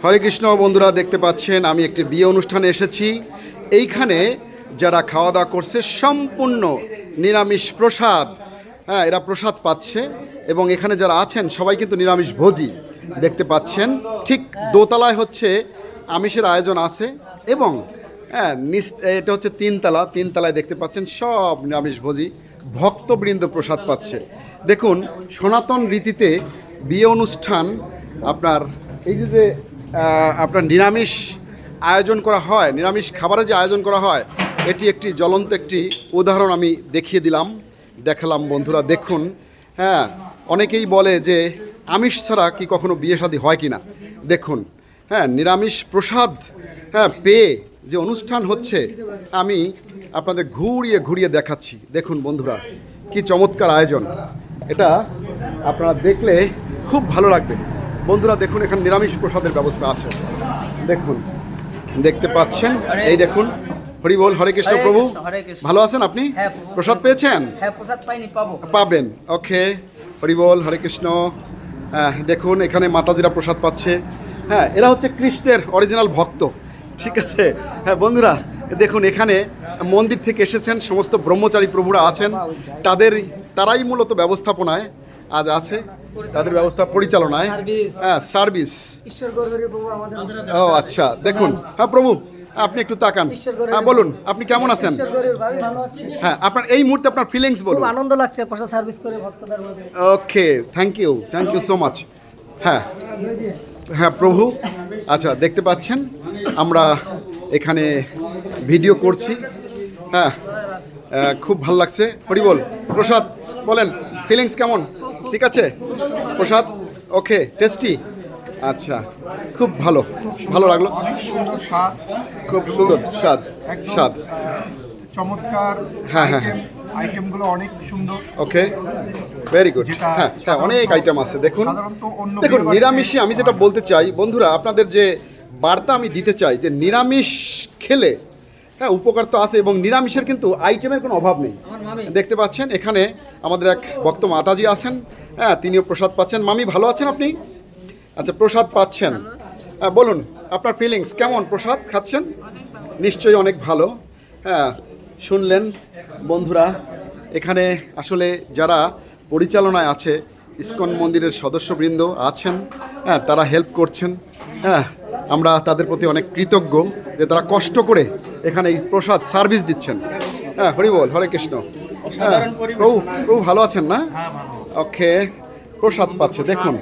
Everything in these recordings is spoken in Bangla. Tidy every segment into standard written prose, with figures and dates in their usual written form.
হরে কৃষ্ণ বন্ধুরা, দেখতে পাচ্ছেন আমি একটি বিয়ে অনুষ্ঠানে এসেছি। এইখানে যারা খাওয়া দাওয়া করছে সম্পূর্ণ নিরামিষ প্রসাদ। হ্যাঁ, এরা প্রসাদ পাচ্ছে এবং এখানে যারা আছেন সবাই কিন্তু নিরামিষ ভোজী। দেখতে পাচ্ছেন ঠিক দোতলায় হচ্ছে আমিষের আয়োজন আছে এবং হ্যাঁ এটা হচ্ছে তিনতলায় দেখতে পাচ্ছেন সব নিরামিষ ভোজী ভক্তবৃন্দ প্রসাদ পাচ্ছে। দেখুন, সনাতন রীতিতে বিয়ে অনুষ্ঠান আপনার এই যে আপনার নিরামিষ আয়োজন করা হয়, নিরামিষ খাবারের যে আয়োজন করা হয়, এটি একটি জ্বলন্ত একটি উদাহরণ আমি দেখালাম বন্ধুরা। দেখুন, হ্যাঁ, অনেকেই বলে যে আমিষ ছাড়া কি কখনো বিয়ে শাদী হয় কি না। দেখুন, হ্যাঁ, নিরামিষ প্রসাদ পেয়ে যে অনুষ্ঠান হচ্ছে আমি আপনাদের ঘুরিয়ে দেখাচ্ছি। দেখুন বন্ধুরা, কি চমৎকার আয়োজন। এটা আপনারা দেখলে খুব ভালো লাগবে বন্ধুরা। দেখুন, এখানে নিরামিষ প্রসাদের ব্যবস্থা আছে। দেখুন, দেখতে পাচ্ছেন, এই দেখুন। হরি বল, হরে কৃষ্ণ। প্রভু ভালো আছেন আপনি? প্রসাদ পেয়েছেন? পাবেন। ওকে, হরি বল, হরে কৃষ্ণ। দেখুন, এখানে মাতাজিরা প্রসাদ পাচ্ছে। হ্যাঁ, এরা হচ্ছে কৃষ্ণের অরিজিনাল ভক্ত। ঠিক আছে। হ্যাঁ বন্ধুরা, দেখুন, এখানে মন্দির থেকে এসেছেন সমস্ত ব্রহ্মচারী প্রভুরা আছেন। তারাই মূলত ব্যবস্থাপনায় আজ আছে, তাদের ব্যবস্থা পরিচালনায়। হ্যাঁ, সার্ভিস। ও আচ্ছা, দেখুন। হ্যাঁ প্রভু, আপনি একটু তাকান। হ্যাঁ বলুন, আপনি কেমন আছেন? হ্যাঁ, আপনার এই মুহূর্তে আপনার ফিলিংস বলুন। খুব আনন্দ লাগছে প্রসাদ সার্ভিস করে ভক্তদের মধ্যে। ওকে, থ্যাংক ইউ সো মাচ। হ্যাঁ হ্যাঁ প্রভু। আচ্ছা, দেখতে পাচ্ছেন আমরা এখানে ভিডিও করছি। হ্যাঁ, খুব ভালো লাগছে। হরি বল। প্রসাদ বলেন, ফিলিংস কেমন? ঠিক আছে প্রসাদ? ওকে, টেস্টি। আচ্ছা, খুব ভালো লাগলো। খুব সুন্দর স্বাদ। চমৎকার। হ্যাঁ হ্যাঁ, আইটেমগুলো অনেক সুন্দর। ওকে, ভেরি গুড। হ্যাঁ হ্যাঁ, অনেক আইটেম আছে। দেখুন, নিরামিষে আমি যেটা বলতে চাই বন্ধুরা, আপনাদের যে বার্তা আমি দিতে চাই যে নিরামিষ খেলে হ্যাঁ উপকার তো আছে এবং নিরামিষের কিন্তু আইটেমের কোনো অভাব নেই। দেখতে পাচ্ছেন এখানে আমাদের এক ভক্ত মাতাজি আছেন। হ্যাঁ, তিনিও প্রসাদ পাচ্ছেন। মামি ভালো আছেন আপনি? আচ্ছা, প্রসাদ পাচ্ছেন। বলুন আপনার ফিলিংস কেমন? প্রসাদ খাচ্ছেন নিশ্চয়ই অনেক ভালো। হ্যাঁ, শুনলেন বন্ধুরা, এখানে আসলে যারা পরিচালনায় আছে, ইসকন মন্দিরের সদস্যবৃন্দ আছেন, হ্যাঁ, তারা হেল্প করছেন। হ্যাঁ, আমরা তাদের প্রতি অনেক কৃতজ্ঞ যে তারা কষ্ট করে এখানে এই প্রসাদ সার্ভিস দিচ্ছেন। হ্যাঁ, হরি বল, হরে কৃষ্ণ। হ্যাঁ, প্রভু ভালো আছেন না? ওকে, প্রসাদ পাচ্ছে। দেখুন,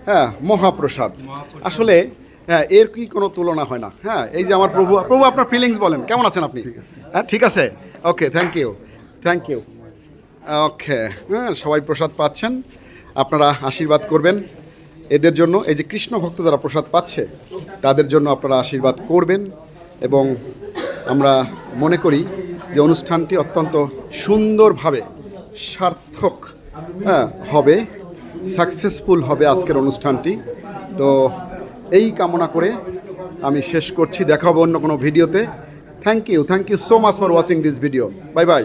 হ্যাঁ, মহাপ্রসাদ আসলে। হ্যাঁ, এর কি কোনো তুলনা হয় না। হ্যাঁ, এই যে আমার প্রভু আপনার ফিলিংস বলেন, কেমন আছেন আপনি? হ্যাঁ, ঠিক আছে। ওকে, থ্যাংক ইউ। ওকে, হ্যাঁ, সবাই প্রসাদ পাচ্ছেন। আপনারা আশীর্বাদ করবেন এদের জন্য। এই যে কৃষ্ণ ভক্ত যারা প্রসাদ পাচ্ছে তাদের জন্য আপনারা আশীর্বাদ করবেন এবং আমরা মনে করি যে অনুষ্ঠানটি অত্যন্ত সুন্দরভাবে সার্থক হবে, সাকসেসফুল হবে আজকের অনুষ্ঠানটি। তো এই কামনা করে আমি শেষ করছি। দেখা হবে অন্য কোনো ভিডিওতে। Thank you so much for watching this video. Bye by.